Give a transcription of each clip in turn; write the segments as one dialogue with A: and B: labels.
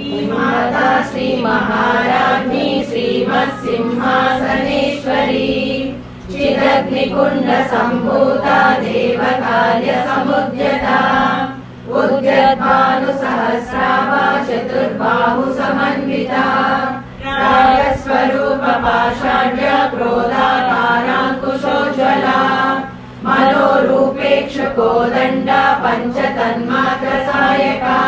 A: माता श्री महाराज्ञी श्रीमत्सिंहासनेश्वरी चिदग्निकुण्ड सम्भूता देवकार्य समुद्यता उद्यद्भानुसहस्राभा चतुर्बाहु समन्विता रागस्वरूप पाषाढ्य क्रोधाकाराङ्कुशोज्ज्वला मनोरूपेक्ष कोदण्डा पञ्चतन्मात्र सायका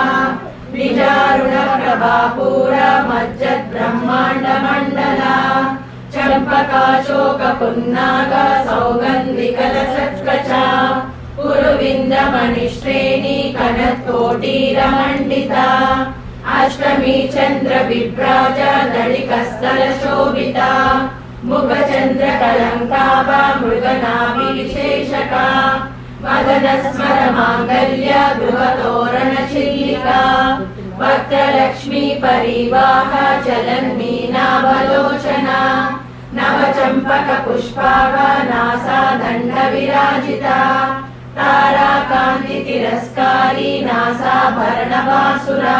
A: विजारुण प्रभापूरा मज्जत् ब्रह्माण्ड मण्डला चम्पकाशोक पुन्नाग सौगन्धिकलसत्कचा पुरुविन्द मणिश्रेणी कनत्कोटीरमण्डिता अष्टमी चन्द्र विभ्राज दलिकस्थल शोभिता मुखचन्द्र कलङ्काभा मृगनाभिविशेषका मदनस्मर माङ्गल्य गृहतोरण चिल्लिका वक्त्रलक्ष्मी परिवाह चलन्मीनाभलोचना नवचम्पक पुष्पाः नासा दण्ड विराजिता ताराकान्ति तिरस्कारी नासाभरणवासुरा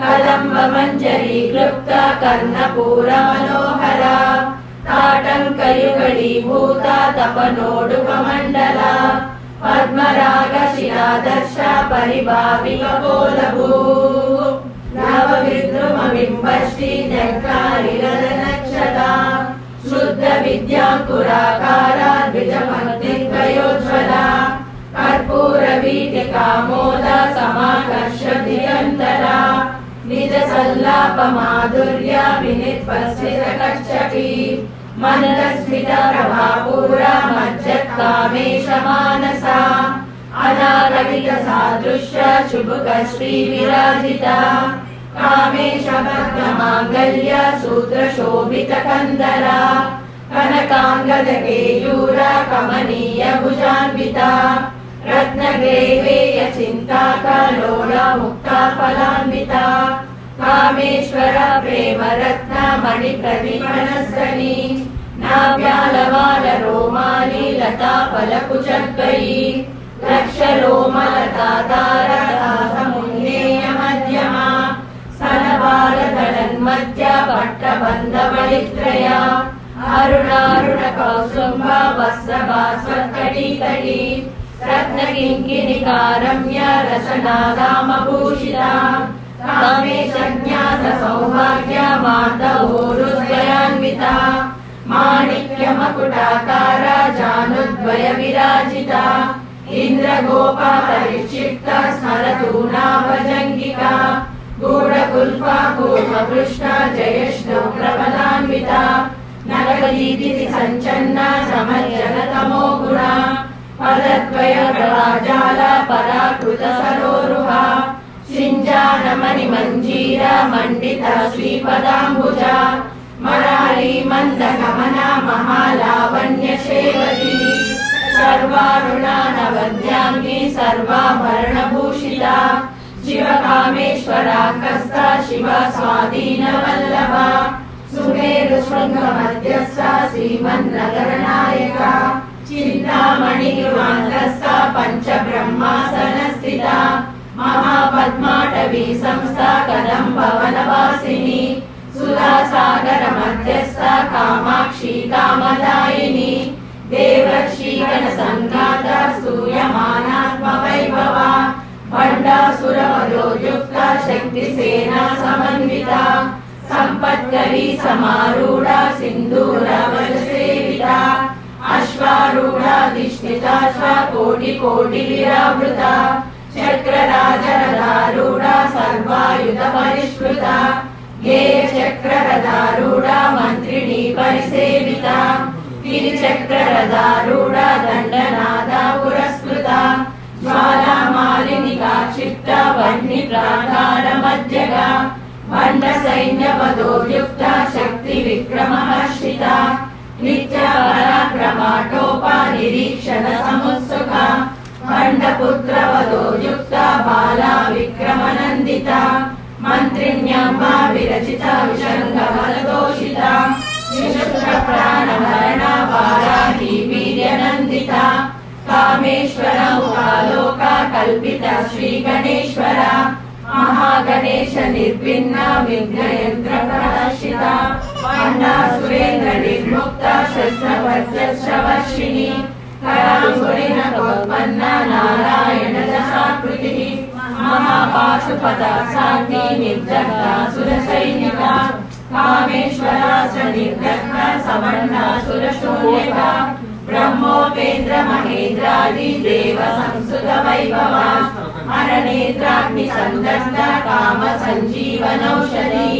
A: कदम्ब मञ्जरी क्लुप्ता कर्णपूर मनोहरा ताटङ्कयुगलीभूता तपनोडुपमण्डला पद्मराग शिरादर्श परिभाविकपोलभू नवविद्रुमबिम्बश्री जग्गारिरनक्षता शुद्ध विद्याङ्कुराकारा द्विजपङ्क्तिद्वयोज्ज्वला कर्पूरवीटिकामोदा समाकर्ष धियन्तरा निज सल्लाप माधुर्य विनिर्वसितकच्छपी मन्दस्मित प्रभापूरा मज्जत् कामेश मानसा अनारवित सादृश्य शुभुक श्री विराजिता कामेश भद्र माङ्गल्य सूत्र शोभित कन्दरा कनकाङ्गद केयूरा कमनीय भुजान्विता रत्नग्रैवेय चिन्ताकलोला मुक्ता फलान्विता कामेश्वर प्रेम रत्न मणिप्रतिमनस्सनी नाभ्यालवाल रोमाली लता फलकुचद्वयी लक्षलोमलताधारता समुन्नेय मध्यमा स्तनभारतलन्मध्य पट्टबन्धवलित्रया अरुणारुण कौसुम्भ वस्त्रभास्वत्कटिकटी रत्नकिङ्किणिकारम्य रसनागामभूषिता कामेशज्ञात सौभाग्य मार्दवोरुद्वयान्विता माणिक्यमकुटाकार जानुद्वय विराजिता इन्द्रगोपा परिक्षिप्ता स्मरतूनाभजङ्गिका गूढकुल्फा कूर्मपृष्ठा जयष्णो प्रबलान्विता नरकदीप्ति सञ्चन्ना समज्जनतमो गुणा पदद्वय प्रभाजाला पराकृत सरोरुहा शिञ्जानमणि मञ्जीरा मण्डिता श्रीपदाम्बुजा मराली मन्दगमना महालावण्य सेवती सर्वारुणा नवद्याङ्गी सर्वाभरणभूषिता शिवकामेश्वराकस्था शिव स्वाधीनवल्लभा सुमेरुशृङ्गमध्यस्था श्रीमन्नगरनायका चिन्तामणि गृहान्तस्था पञ्चब्रह्मासनस्थिता महापद्माटवी संस्था कदम्बवनवासिनी सुधासागर मध्यस्था कामाक्षी कामदायिनी देवर्षिगण सङ्घाता स्तूयमानात्मवैभवा भण्डासुरवधोयुक्ता शक्तिसेना समन्विता सम्पत्करी समारूढा सिन्दूरवरसेविता अश्वारूढाधिष्ठिता कोटिकोटिविरावृता चक्रराजरथारूढा सर्वायुधपरिष्कृता गेयचक्ररथारूढा मन्त्रिणी परिसेविता गिरिचक्ररथारूढा दण्डनादा पुरस्कृता ज्वालामालिनिका क्षिप्ता वह्निप्राकारमध्यगा भण्डसैन्यवधोद्युक्ता शक्तिविक्रमहर्षिता नित्यपराक्रमाटोपा निरीक्षण समुत्सुका भण्डपुत्रवधोद्युक्ता बाला विक्रमनन्दिता मन्त्रिण्यम्बा विरचिता विशङ्खबलदोषिता विशुद्धप्राणभरणा वाराही वीर्यनन्दिता कामेश्वर मुखालोका कल्पिता श्रीगणेश्वरा महागणेश निर्भिन्न विघ्नयंत्र प्रहर्षिता वंदा सुरेंद्र निर्मुक्ता शस्त्रवर्चस्वर्षिणी करांगुलिनकोत्पन्ना नारायण दशाकृतिः महापाशुपता साध्वी निर्जग्धा सुरसैनिका कामेश्वरा निर्दग्धा समन्ना सुरशून्यका ब्रह्मोपेन्द्र महेन्द्रादि देव संसुत वैभवा अरनेत्राग्नि संदग्ध काम संजीवनौषधि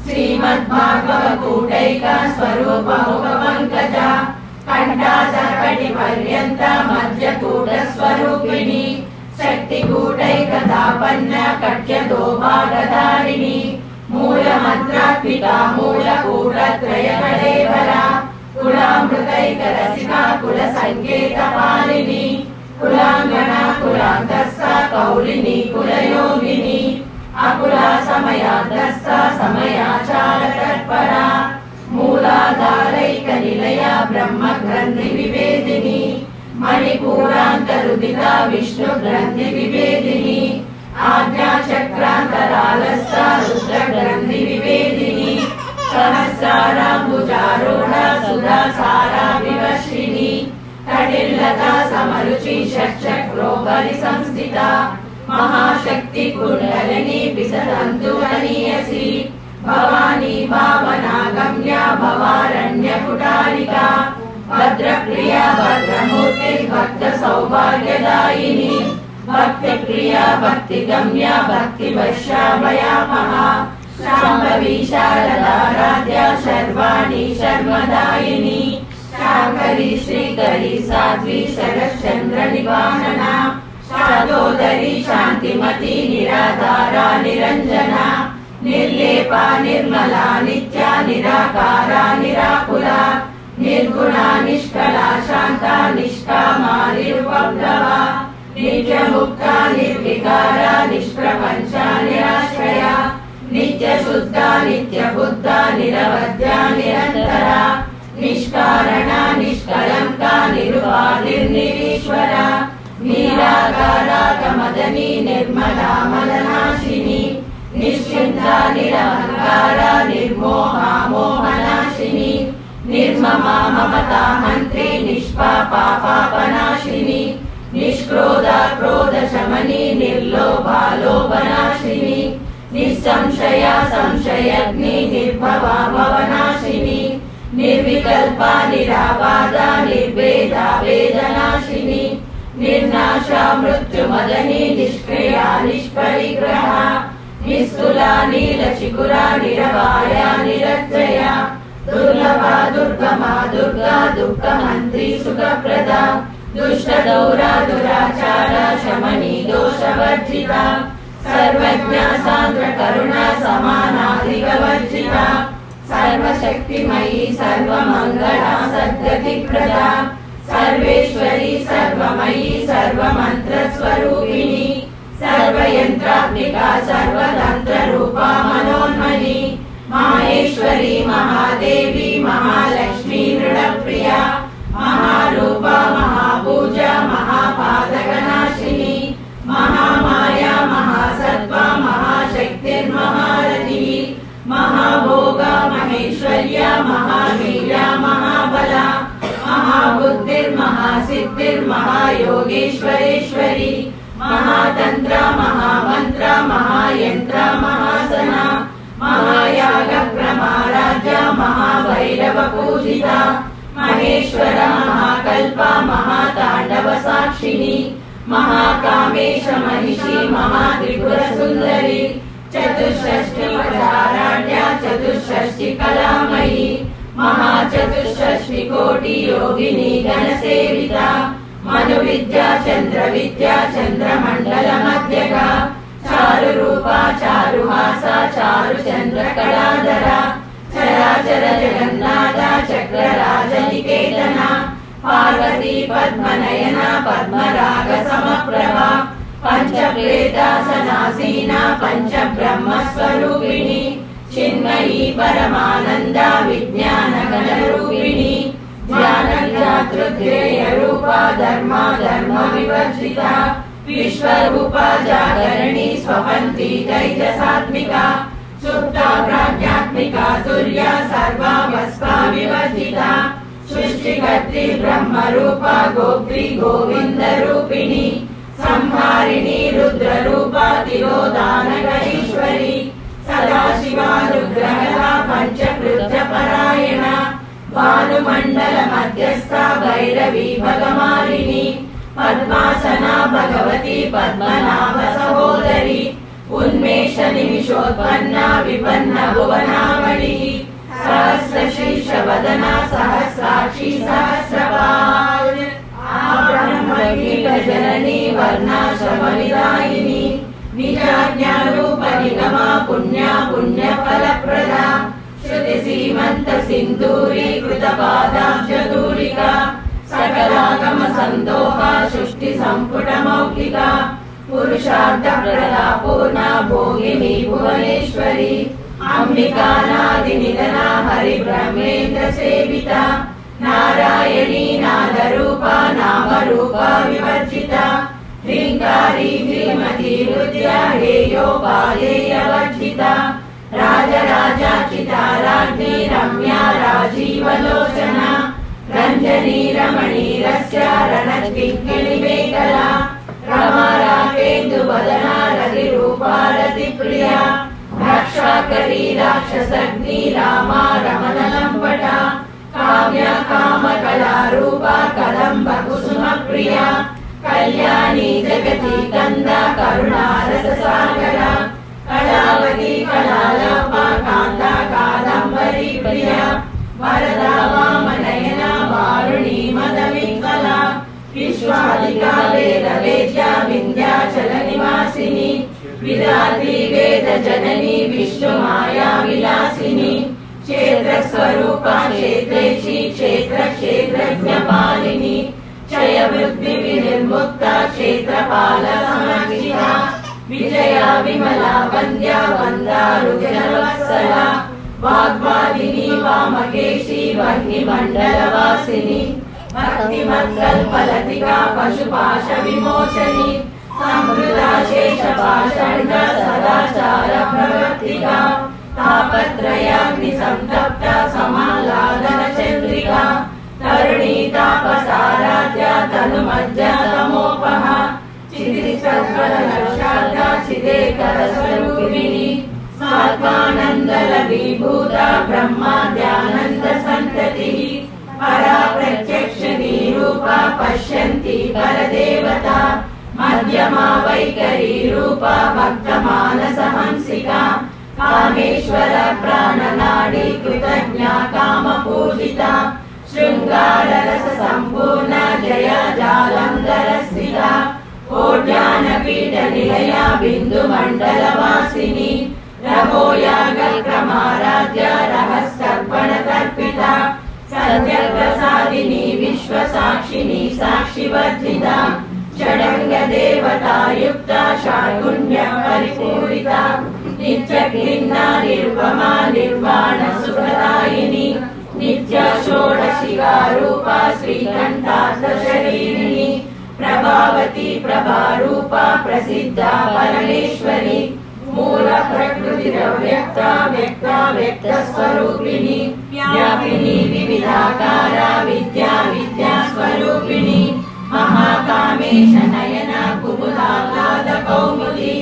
A: श्रीमद्भागवतूटैक स्वरूप मुखपङ्कजा कंठाचकटि पर्यन्त मध्यकूट स्वरूपिणी शक्तिकूटैकतापन्न कट्यदोभागधारिणी मूलमन्त्रात्मिका मूलकूटत्रयकलेवरा कुलामृतैकरसिका कुलसङ्केतपालिनी कुलाङ्गना कुलान्तस्सा कौलिनी कुलयोगिनी अकुला समयान्तस्सा समयाचारतत्परा मूलाधारैकनिलया ब्रह्मग्रन्थिविवेदिनी मणिपूरान्तरुदिता विष्णुग्रन्थिविवेदिनी आज्ञाचक्रान्तरालस्सा रुद्रग्रन्थिविवेदिनी सहस्राराम्बुजारूढा सुधासारा विवशिनी कटिल्लता समरुचि षट्चक्रोपरि संस्थिता महाशक्ति कुण्डलिनी विसतन्तुवनीयसी भवानी भावना गम्या भवारण्यकुटारिका भद्रप्रिया भद्रमूर्तिर्भक्त सौभाग्यदायिनी भक्तिप्रिया भक्तिगम्या भक्तिवर्षा भयामहा शाम्भवी शारदाराध्या शर्वाणी शर्मदायिनी शाकरी श्रीकरी साध्वी शरच्चन्द्र निवासना शादोदरी शान्तिमती निराधारा निरञ्जना निर्लेपा निर्मला नित्या निराकारा निराकुला निर्गुणा निष्कला शान्ता निष्कामा निरुपद्रवा नित्यमुक्ता निर्विकारा निष्प्रपञ्चा निराश्रया नित्यशुद्धा नित्यबुद्धा निरवध्या निरन्तरा निष्कारणा निष्कलङ्का निरुपाधिर्निरीश्वरा निराकारा कमदनी निर्मला मलनाशिनी निश्चिन्ता निरहङ्कारा निर्मोहा मोहनाशिनी निर्ममा ममता मन्त्री निष्पापा पापनाशिनी निष्क्रोधा क्रोधशमनी निर्लोभा लोभनाशिनी निस्संशया संशयग्नि निर्भवा भवनाशिनी निर्विकल्पा निराबाधा निर्वेदा वेदनाशिनी निर्नाशा मृत्युमदनी निष्क्रिया निष्परिग्रहा निस्तुला नीलचिकुरा निरवाया निरज्जया दुर्लभा दुर्गमा दुर्गा दुःखमन्त्री सुखप्रदा दुष्टदौरा दुराचारा शमनी दोषवर्जिता सर्वज्ञा सान्द्र करुणा समानाधिकवर्जिता सर्वशक्तिमयी सर्वमङ्गला सद्गतिप्रदा सर्वेश्वरी सर्वमयी सर्वमन्त्रस्वरूपिणी सर्वयन्त्रात्मिका सर्वतन्त्ररूपा मनोन्मनी माहेश्वरी महादेवी महालक्ष्मी नृणप्रिया महारूपा महापूजा महापादकनाशिनी महामाया महासत्त्वा महाशक्तिर्महारथिः महाभोगा महेश्वर्या महावीर्या महाबला महाबुद्धिर्महासिद्धिर्महायोगेश्वरेश्वरी महातन्त्रा महामन्त्रा महायन्त्रा महासना महायागप्रमाराध्या महाभैरवपूजिता महेश्वरा महाकल्पा महाताण्डवसाक्षिणी महाकामेश महिषी महात्रिपुरसुन्दरी चतुष्षष्टि पदाराढ्या चतुष्षष्टि कलामयी महाचतुष्षष्टि कोटि योगिनी गणसेविता मनुविद्या चन्द्रविद्या चन्द्रमण्डलमध्यगा चारुरूपा चारुहासा चारुचन्द्रकलाधरा चराचर जगन्नाथा चक्रराजनिकेतना पार्वती पद्मनयना पद्मराग समप्रभा पंचप्रेतासनासीना पंचब्रह्मस्वरूपिणी चिन्मयी परमानंदा विज्ञानगणरूपिणी ज्ञानज्ञातृध्येयरूपा धर्मा धर्म विवर्जिता विश्वरूपा जागरणी स्वपन्ती तैजसात्मिका सुप्ता प्राज्ञात्मिका तुर्या सर्वा भस्मा विवर्जिता सृष्टिकर्त्री ब्रह्मरूपा गोप्त्री गोविन्दरूपिणी संहारिणी रुद्ररूपा तिरोधानकरीश्वरी सदाशिवानुग्रहः पञ्चकृत्यपरायणा भानुमण्डल मध्यस्था भैरवी भगमालिनी पद्मासना भगवती पद्मनाभ सहोदरी उन्मेष निमिषोत्पन्ना विपन्न भुवनावळिः सहस्रशीर्ष वदना सहस्राक्षी सहस्रपाद ब्रह्मगीत जननी वर्णाश्रमविदायिनी निजाज्ञारूप निगमा पुण्या पुण्यफलप्रदा श्रुति सीमंत सिंदूरी कृतपादाब्जधूलिका सकलागम संदोहा सृष्टि संपुट मौलिका पुरुषार्थ प्रदा पूर्णा भोगिनी भुवनेश्वरी अंबिका नादि निधना हरि ब्रह्मेन्द्र सेविता नारायणी नादरूपा नामरूपा विवर्जिता ह्रींकारी ह्रीमती हृदया हेयोपादेयवर्जिता राजराजाचिता राज्ञी रम्या राजीवलोचना रंजनी रमणीरस्य रणकिङ्किणिमेखला रमा राकेन्दुवदना रतिरूपा रतिप्रिया रक्षाकरी राक्षसग्नि रामा रमणलम्पटा काम्या कामकलारूपा कदम्ब कुसुमप्रिया कल्याणी जगती कंदा करुणा रससागरा कलावती कलालोपा कांता कादंबरी प्रिया वरदा वामनयना वारुणी मदविकला विश्वादिका वेद वेद्या विंध्याचल निवासिनी विदात्री वेद जननी विष्णुमाया विलासिनी क्षेत्र स्वरूपा क्षेत्रेशी क्षेत्र क्षेत्रज्ञपालिनी क्षय वृद्धि विनिर्मुक्ता क्षेत्रपाल समर्जिता विजया विमला वन्द्या वन्दारुजनवत्सला वाग्वादिनी वामकेशी वह्निमण्डलवासिनी भक्तिमत्कल्पलतिका पशुपाश विमोचनी संवृता शेषपाषण्ड सदाचार प्रवर्तिका तापत्रयाग्निसंतप्ता समाह्लादन चन्द्रिका तरुणी तापसाराध्या तनुमज्जा तमोपः चिदिसद्वदनर्षाद्धा चिदेकरस्वरूपिणी स्वात्मानन्दलवीभूता ब्रह्माद्यानन्द सन्ततिः परा प्रत्यक्षिणी रूपा पश्यन्ती परदेवता मध्यमा वैखरी रूपा भक्तमानसहंसिका कामेश्वर प्राणनाडी कृतज्ञा कामपूजिता शृंगाररस संपूर्ण जया जालंधर स्थिता कोट्यानपीठ निलया बिंदु मंडल वासिनी रघोयाग क्रमाराध्य रहस्यर्पण तर्पिता सत्य प्रसादिनी विश्व साक्षिनी साक्षिवर्जिता षडंग देवता युक्ता शाकुण्य परिपूरिता नित्य क्लिन्ना निर्वमा निर्वाण सुखदायिनी नित्य षोडशिका रूपा श्रीकंठार्धशरीरिणी प्रभावती प्रभारूपा प्रसिद्धा परमेश्वरी मूल प्रकृतिरव्यक्ता व्यक्ता व्यक्त स्वरूपिणी व्यापिनी विविधाकारा विद्या विद्या स्वरूपिणी महाकामेश नयना कुमुदाह्लाद कौमुदी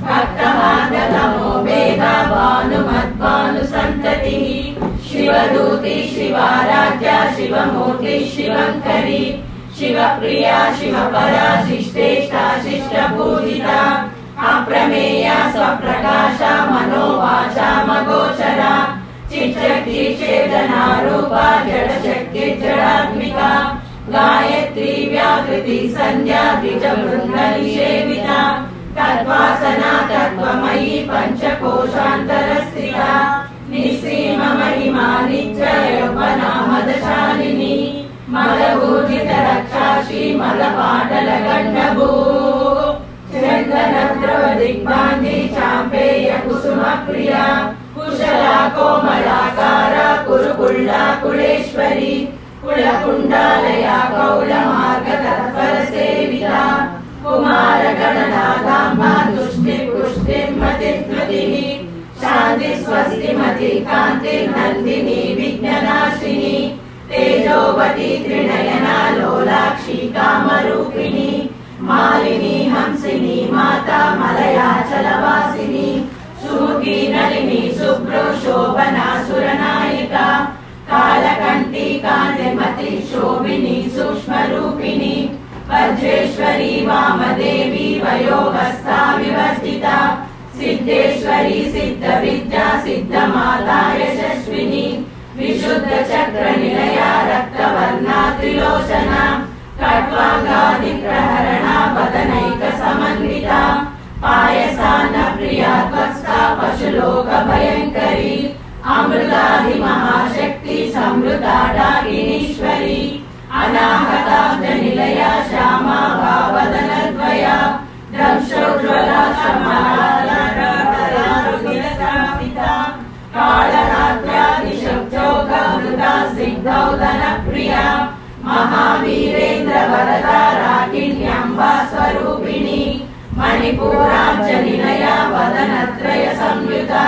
A: भक्तमार्गतमो वेदा भानुमद्भानु संततिः शिवदूती शिवाराध्या शिवमूर्ति शिवंकरी शिवप्रिया शिवपरा शिष्टेष्टा शिष्टपूजिता अप्रमेया स्वप्रकाशा मनोवाचा मगोचरा चित्शक्ति चेतना रूपा जडशक्ति जडात्मिका गायत्री व्याकृति संध्या द्विजवृंद निषेविता तत्वासना तत्वमयी पंचकोशान्तरस्थिता निःसीम महिमा नित्य यौवना मदशालिनी मदभूजित रक्षाशी मदपाटल गण्डभू चन्दनद्रव दिग्भान्ति चाम्पेय कुसुम प्रिया कुशला कोमलाकारा कुरुकुल्ला कुलेश्वरी कुलकुण्डालया कौलमार्ग तत्पर सेविता कुमारगणनाथाम्बा तुष्टिपुष्टिर्मतिर्मतिः शान्ति स्वस्तिमति कान्तिर्नन्दिनी विघ्ननाशिनी तेजोवती त्रिनयना लोलाक्षी कामरूपिणी मालिनी हंसिनी माता मलयाचलवासिनी सुमुखी नलिनी शुभ्रो शोभना सुरनायिका कालकंठी कांतिमती शोभिनी सूक्ष्मरूपिणी वज्रेश्वरी वामदेवी वयोगस्था विवर्जिता सिद्धेश्वरी सिद्धविद्या सिद्धमाता यशस्विनी विशुद्ध चक्र निलया रक्तवर्णा त्रिलोचना खड्वांगादिप्रहरणा वदनैक समन्विता पायसान्न प्रिया त्वत्स्था पशुलोक भयंकरी अमृताधिमहाशक्ति संवृता डाकिनीश्वरी अनाहताब्द निलया श्यामा भावदनद्वया दंशोज्ज्वला समालापिता कालरात्र्यादिशब्दोगमृता सिद्धौदन प्रिया महावीरेन्द्र वरदा राकिण्यम्बा स्वरूपिणी मणिपुराब्ज निलया वदनत्रय संयुता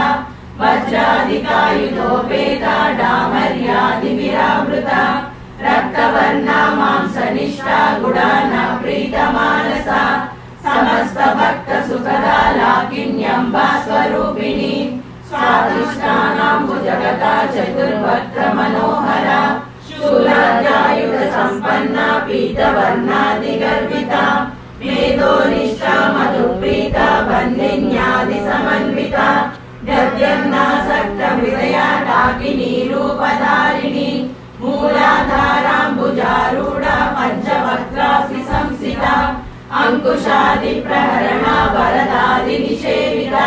A: वज्रादिकायुधोपेता डामर्यादिविरावृता रक्तवर्णा मांसनिष्ठा गुडाना प्रीतमानसा समस्त भक्त सुखदा लाकिन्यम्बा स्वरूपिणी स्वादिष्टानां भुजगता चतुर्वक्त्र मनोहरा शूलाद्यायुध संपन्ना पीतवर्णादिगर्विता मेधोनिष्ठा मधुप्रीता बन्दिन्यादि समन्विता गद्यन्नासक्त हृदया डाकिनी रूपधारिणी मूलाधाराम्बुजारूढा पञ्चवक्त्रासि संसिता अंकुशादि प्रहरणा वरदादि निषेविता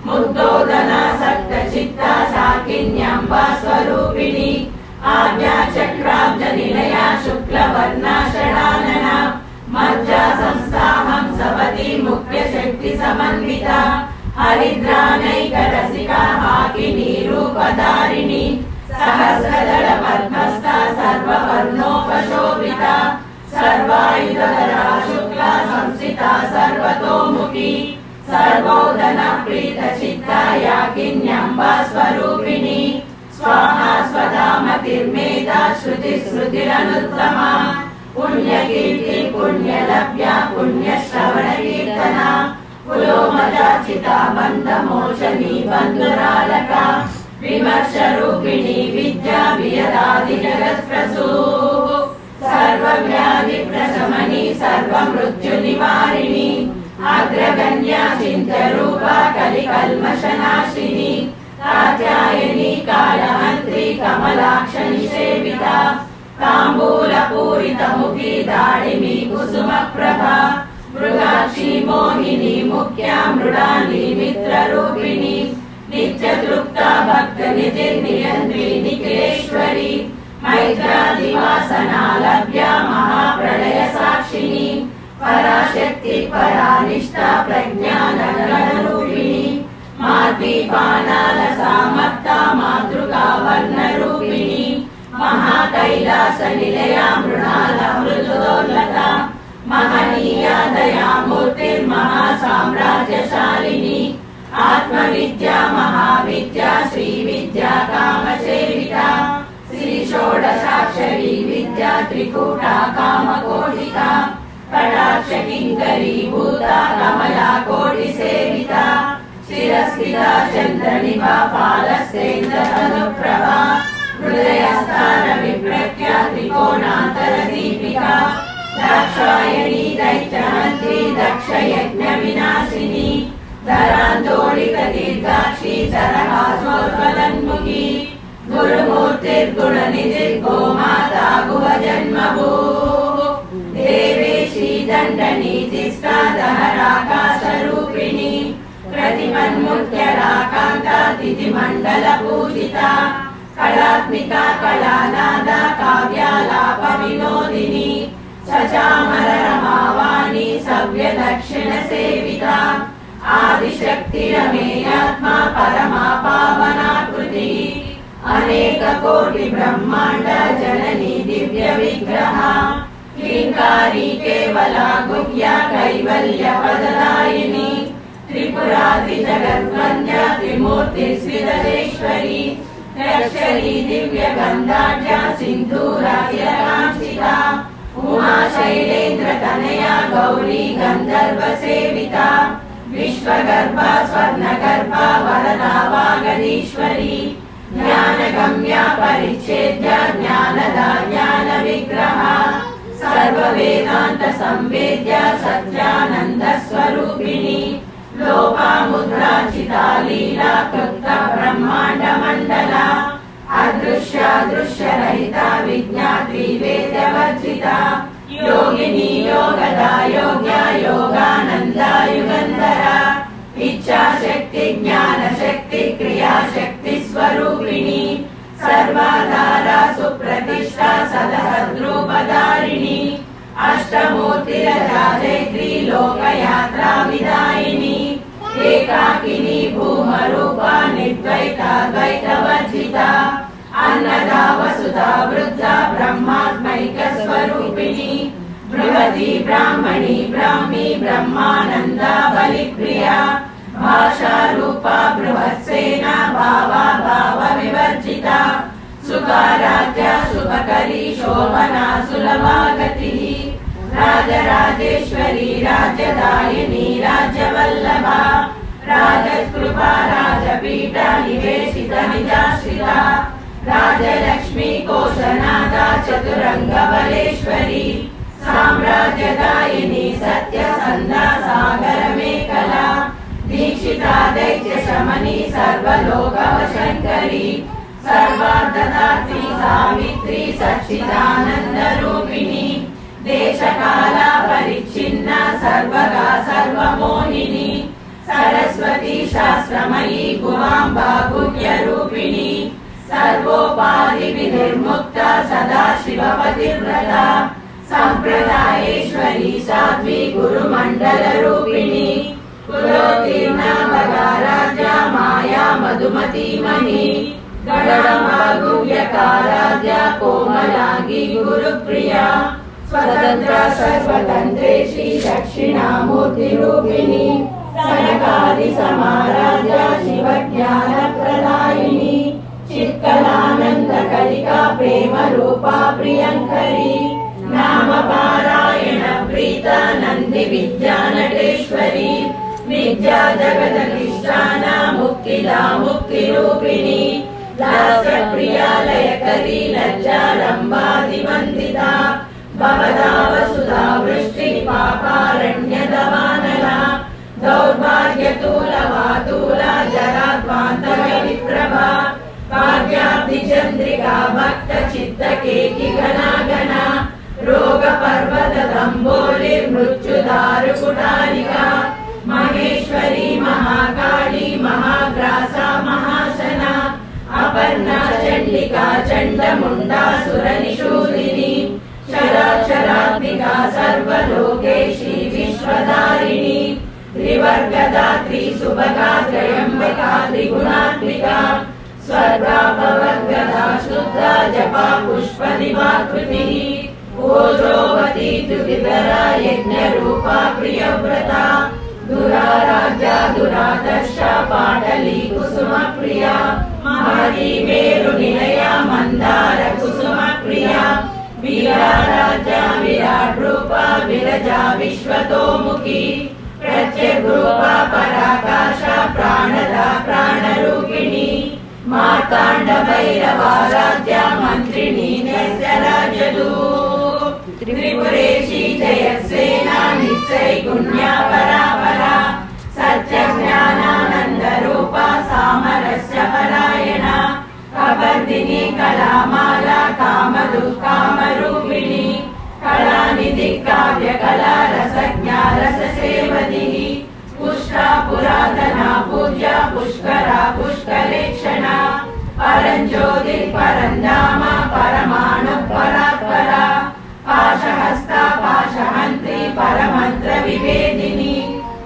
A: मुग्धोदनासक्त चित्ता साकिन्यम्बा स्वरूपिणी आज्ञा चक्राब्ज निलया शुक्लवर्णा षडानना मज्जा संस्थाहं सवती मुख्य शक्ति समन्विता हरिद्रानैक रसिका हाकिनी रूपधारिणी सहस्रदल पद्मस्था सर्ववर्णोपशोभिता सर्वायुधधरा शुक्ला संस्थिता सर्वतोमुखी सर्वोदना प्रीत चित्ता याकिन्यम्बा स्वरूपिणी स्वाहा स्वधामतिर्मेधा श्रुतिस्मृतिरनुत्तमा पुण्यकीर्ति पुण्यलभ्या पुण्यश्रवणकीर्तना पुलोमजाचिता बन्धमोचनी बन्धुरालका विमर्शरूपिणी विद्या वियदादि जगत्प्रसूः सर्वव्याधिप्रशमनी सर्वमृत्युनिवारिणी अग्रगण्या चिन्त्यरूपा कलिकल्मषनाशिनी कात्यायनी कालहन्त्री कमलाक्षनिषेविता ताम्बूलपूरितमुखी दाडिमी कुसुमप्रभा मृगाक्षी मोहिनी मुख्या मृडाली मित्ररूपिणी नित्यतृप्ता भक्तनिधिर्नियन्त्री निखिलेश्वरी मैत्रादिवासना लभ्या महाप्रलय साक्षिणी पराशक्ति परानिष्ठा प्रज्ञानगणरूपिणी माद्वीपानालसामत्ता मातृका वर्णरूपिणी महाकैलास निलया मृणाल मृदुदोल्लता महनीया दया मूर्तिर्महासाम्राज्यशालिनी आत्मविद्या महाविद्या श्रीविद्या कामसेविता श्री षोडशाक्षरी विद्या त्रिकूटा कामकोटिका कटाक्ष किङ्करी भूता कमला कोटिसेविता शिरस्थिता चन्द्रनिभा फालस्तेन्द्रतनुप्रभा हृदयस्थान विप्रख्या त्रिकोणान्तरदीपिका दाक्षायणी दैत्यहन्त्री दक्षयज्ञविनाशिनी धरान्दोलितदीर्घाक्षी तरहासोज्ज्वलन्मुखी गुरुमूर्तिर्गुणनिधिर्गोमाता गुहजन्मभूः देवेशी दण्डनीतिस्था दहराकाशरूपिणी प्रतिमन्मुख्यराकान्ता तिथिमण्डलपूजिता कलात्मिका कलानादा काव्यालापविनोदिनी सचामर रमावाणी सव्यदक्षिणसेविता आदिशक्तिरमेयात्मा परमा पावनाकृति अनेक कोटि ब्रह्मांड जननी दिव्य विग्रह ओंकारी केवला गुह्या कैवल्य पददायिनी त्रिपुरा त्रिजगद्वन्द्या त्रिमूर्ति श्रीधरेश्वरी त्रयक्षरी दिव्य गंधाढ्या सिंधूरातिरकांक्षिता उमा शैलेन्द्र तनया गौरी गंधर्व सेविता विश्वगर्भा स्वर्णगर्भा वरदा वागदीश्वरी ज्ञानगम्या परिच्छेद्या ज्ञानदा ज्ञान विग्रहा सर्ववेदांत संवेद्या सत्यानंद स्वरूपिणी लोपामुद्राचिता लीला कृत ब्रह्मांड मंडला अदृश्य दृश्य रहिता विज्ञात्री वेदवर्जिता योगिनी योगदा योग्या योगानंदा युगंधरा इच्छा शक्ति ज्ञान शक्ति क्रिया शक्ति स्वरूपिणी सर्वाधारा सुप्रतिष्ठा सदसद्रूपधारिणी अष्टमूर्तिरजाजयत्री लोकयात्रा विदायिनी एकाकिनी भूमरूपा निर्द्वैता द्वैतवर्जिता अन्नदा वसुधा वृद्धा ब्रह्मात्मैक स्वरूपिणी बृहती ब्राह्मणी ब्राह्मी ब्रह्मानंदा बलिप्रिया भाषा रूपा बृहत्सेना भावा भाव विवर्जिता सुखाराध्या शुभकरी शोभना सुलभा गतिः राजराजेश्वरी राजदायिनी राजवल्लभा राजकृपा राजपीठा निवेशित निजाश्रिता राजलक्ष्मी कोशनादा चतुरंग बलेश्वरी साम्राज्यदायिनी सत्यसंधा सागर मेखला दीक्षिता दैत्य शमनी सर्वलोकवशंकरी सर्वार्थदात्री सावित्री सच्चिदानंद रूपिणी देशकाला परिच्छिन्ना सर्वगा सर्वमोहिनी सरस्वती शास्त्रमयी गुहांबा गुह्य रूपिणी सर्वोपाधि विनिर्मुक्ता सदा शिवपतिव्रता संप्रदायेश्वरी साध्वी गुरुमंडल रूपिणी कुलोत्तीर्णा भगाराध्या माया मधुमती मही गणमा गुह्यकाराध्या कोमलांगी गुरुप्रिया स्वतंत्र सर्वतंत्रेशी दक्षिणामूर्ति रूपिणी सनकादि समाराध्या शिवज्ञान प्रदायिनी चित्कलानंद कलिका प्रेम रूपा प्रियंकरी नाम पारायण प्रीता नंदि विद्या नटेश्वरी विद्या जगदधिष्ठाना मुक्तिदा मुक्ति रूपिणी लास्य प्रिया लयकरी लज्जा लंबादिवंदिता भवदा वसुधा वृष्टि पापारण्य दवानला दौर्भाग्यतूला वातूला जराध्वांत विप्रभा भाग्याब्धि चंद्रिका भक्त चित्त केकि घना घना रोग पर्वत दंबोलिर्मृत्युदारु कुटारिका महेश्वरी महाकाली महाग्रासा महाशना अपर्णा चंडिका चंडमुंडा सुरनिशूदिनी क्षराक्षरात्मिका सर्वलोकेशी विश्वधारिणी त्रिवर्गदात्री सुभगा त्रयंबका त्रिगुणात्मिका स्वर्गा भवद्गदा शुद्धा जपा पुष्प निवाकृतिः ओजोवती दुर्धरा यज्ञ रूपा प्रियव्रता दुराराध्या दुरादर्शा पाटली कुसुम प्रिया महती मेरु निलया मंदार कुसुम प्रिया वीराराध्या विराट रूपा विरजा विश्वतोमुखी प्रत्यग् रूपा पराकाशा प्राणदा प्राणरूपिणी मार्तांड भैरवाराध्या मंत्रिणी नैत्यराजदू त्रिपुरेशी जयसेना निश्चैगुण्या परापरा सत्यज्ञानानंद रूपा सामरस्य परायणा कबर्दिनी कलामाला कामधु कामरूपिणी कलानिधि काव्य कला रसज्ञा रससेवधिः पुष्टा पुरातना पूज्या पुष्करा पुष्करेक्षणा परञ्ज्योति परन्धामा परमाणु परात्परा पाशहस्ता पाशहन्त्री परमन्त्र विभेदिनी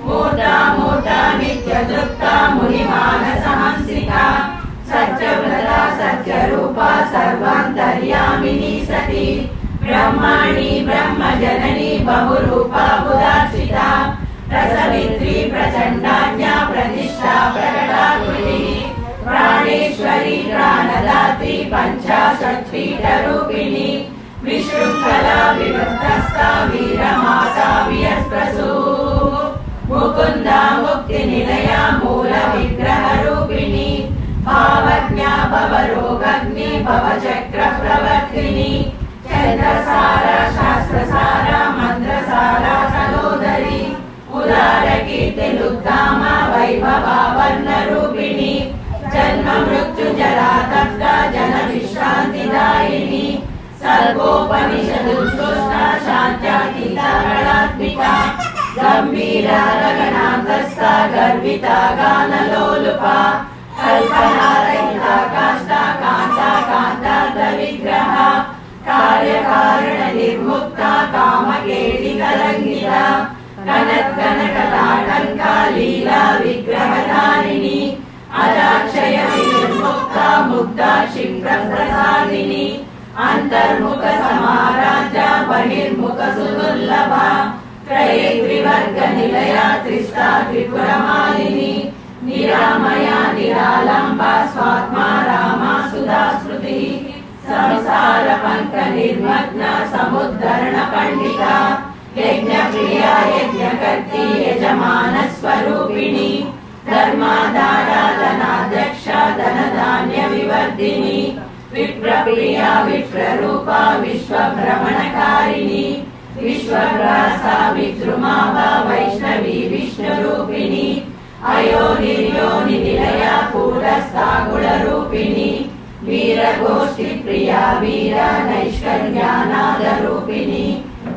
A: मूर्ता मूर्ता नित्यतृप्ता मुनिमानसहंसिका सत्यव्रता सत्यरूपा सर्वान्तर्यामिनी सती ब्रह्म ब्रह्माणि ब्रह्मजननी बहुरूपा बुधार्चिता प्रसवित्री प्रचण्डाज्ञा प्रतिष्ठा प्रकटाकृतिः प्राणेश्वरी प्राणदात्री पञ्चाशत्पीठरूपिणी विशृङ्खला विवृद्धस्था वीरमाता वियस्प्रसूः मुकुन्दा मुक्तिनिलया मूलविग्रहरूपिणी भावज्ञा भवरोगग्नि भवचक्रप्रवर्तिनी चन्द्रसारा शास्त्रसारा मन्त्रसारा कलोदरी उदारकीर्तिलुद्धामा वैभवा वर्णरूपिणी जन्म मृत्युजरा तप्ता जनविश्रान्तिदायिनी सर्वोपनिषदुत्कृष्टा शान्त्यातीता कलात्मिका गम्भीरा गगनान्तस्था गर्विता गानलोलुपा कल्पनारहिता काष्ठा कान्ता कान्तार्थविग्रहा कार्यकारणनिर्मुक्ता कामकेलिकलङ्घिता कनत्कनकताटङ्का लीला विग्रहधारिणी अजाक्षय विनिर्मुक्ता मुग्धा क्षिप्रप्रसादिनी अंतर्मुख समाराज्या बहिर्मुख सुदुर्लभा त्रये त्रिवर्ग निलया त्रिस्ता त्रिपुरमालिनी निरामया निरालंबा स्वात्मा रामा सुधा स्मृतिः संसार पंक निर्मग्ना समुद्धरण पंडिता यज्ञप्रिया यज्ञकर्त्री यजमान स्वरूपिणी धर्माधाराधनाध्यक्षा धनधान्य विवर्धिनी विप्रप्रिया विप्ररूपा विश्वभ्रमणकारिणी विश्वग्रासा विद्रुमाभा वैष्णवी विष्णुरूपिणी अयोनिर्योनि निलया कूटस्था गुणरूपिणी वीरगोष्ठी प्रिया वीरा नैष्कर्म्यानादरूपिणी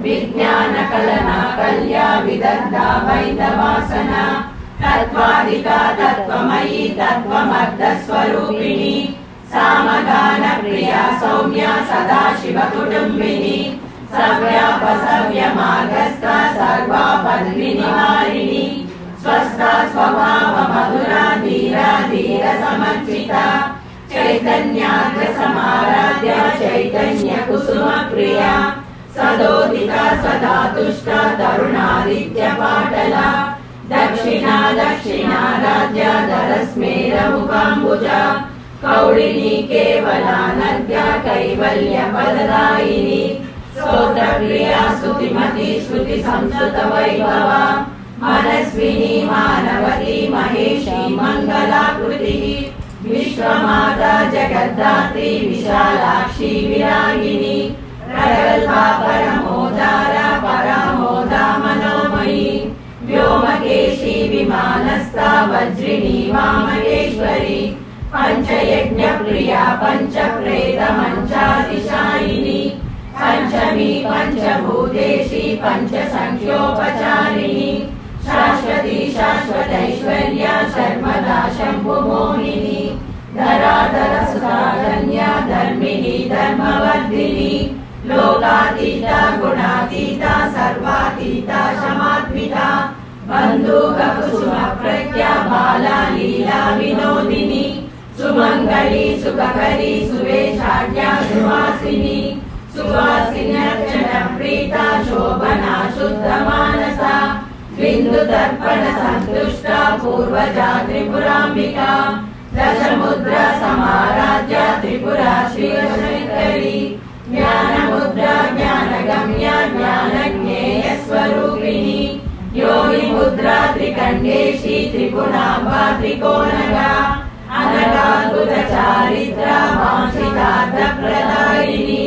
A: विज्ञानकलना कल्या विदग्धा वैदवासना तत्त्वादिका तत्त्वमयी तत्त्वमर्धस्वरूपिणी सामगान प्रिया सौम्या सदाशिवकुटुम्बिनी सव्यापसव्यमार्गस्था सर्वापद्विनिवारिणी स्वस्था स्वभावमधुरा धीरा धीरसमर्चिता चैतन्याग्रसमाराध्या चैतन्यकुसुमप्रिया सदोदिता सदा तुष्टा तरुणादित्यपाटला दक्षिणा दक्षिणाराध्या धरस्मेरमुखाम्बुजा कौडिनी केवलानद्या कैवल्यपददायिनी स्तोत्रप्रिया स्तुतिमती स्तुतिसंस्तुतवैभवा मनस्विनी मानवती महेशी मङ्गलाकृतिः विश्वमाता जगद्धात्री विशालाक्षी विरागिनी प्रगल्भा परमोदारा परामोदा मनोमयी व्योमकेशी विमानस्था वज्रिणी वामकेश्वरी पंचयज्ञप्रिया पंचप्रेतमञ्चातिशायिनी पंचमी पंचभूतेशी पंचसंख्योपचारिणी शाश्वती शाश्वतैश्वर्या शर्मदा शम्भुमोहिनी धराधरसुधाधन्या धर्मिणी धर्मवर्धिनी लोकातीता गुणातीता सर्वातीता क्षमात्मिता बन्धुककुसुमप्रज्ञा बाला लीला विनोदिनी सुमङ्गली सुखकरी सुवेशाढ्या सुवासिनी सुवासिन्यर्चनप्रीता शोभना शुद्धमानसा बिन्दुदर्पणसन्तुष्टा पूर्वजा त्रिपुराम्बिका दशमुद्रा समाराध्या त्रिपुरा श्रीशङ्करी ज्ञानमुद्रा ज्ञानगम्या ज्ञानज्ञेयस्वरूपिणी योगिमुद्रा त्रिकण्डेशी त्रिपुराम्बा त्रिकोणगा अनगाद्भुतचारित्रा वाञ्छितार्थप्रदायिनी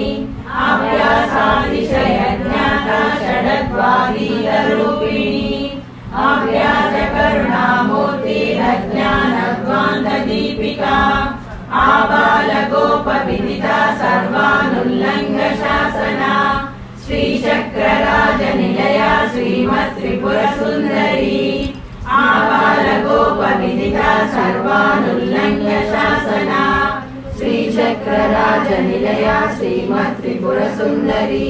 A: आभ्यासातिशयज्ञाता षडद्वादीतरूपिणी आभ्याजकरुणामूर्तिरज्ञानध्वान्तदीपिका आबालगोपविदिता सर्वानुल्लङ्घ शासना श्रीचक्रराजनिलया श्रीमत्त्रिपुरसुन्दरी आबालगोपविदिता सर्वानुल्लङ्घ शासना श्रीचक्रराजनिलया श्रीमत्त्रिपुरसुन्दरी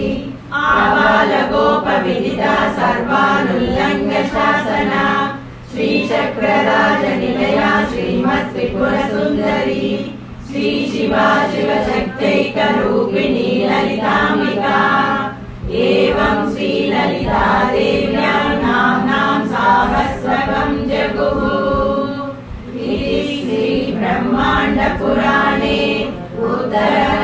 A: आबालगोपविदिता सर्वानुल्लङ्घ शासना श्रीचक्रराजनिलया श्रीमत्त्रिपुरसुन्दरी श्री शिवा शिवशक्त्यैकरूपिणी ललिताम्बिका एवं श्रीललितादेव्यां नाम्नां सहस्रकं जगुः इति श्रीब्रह्माण्डपुराणे उत्तर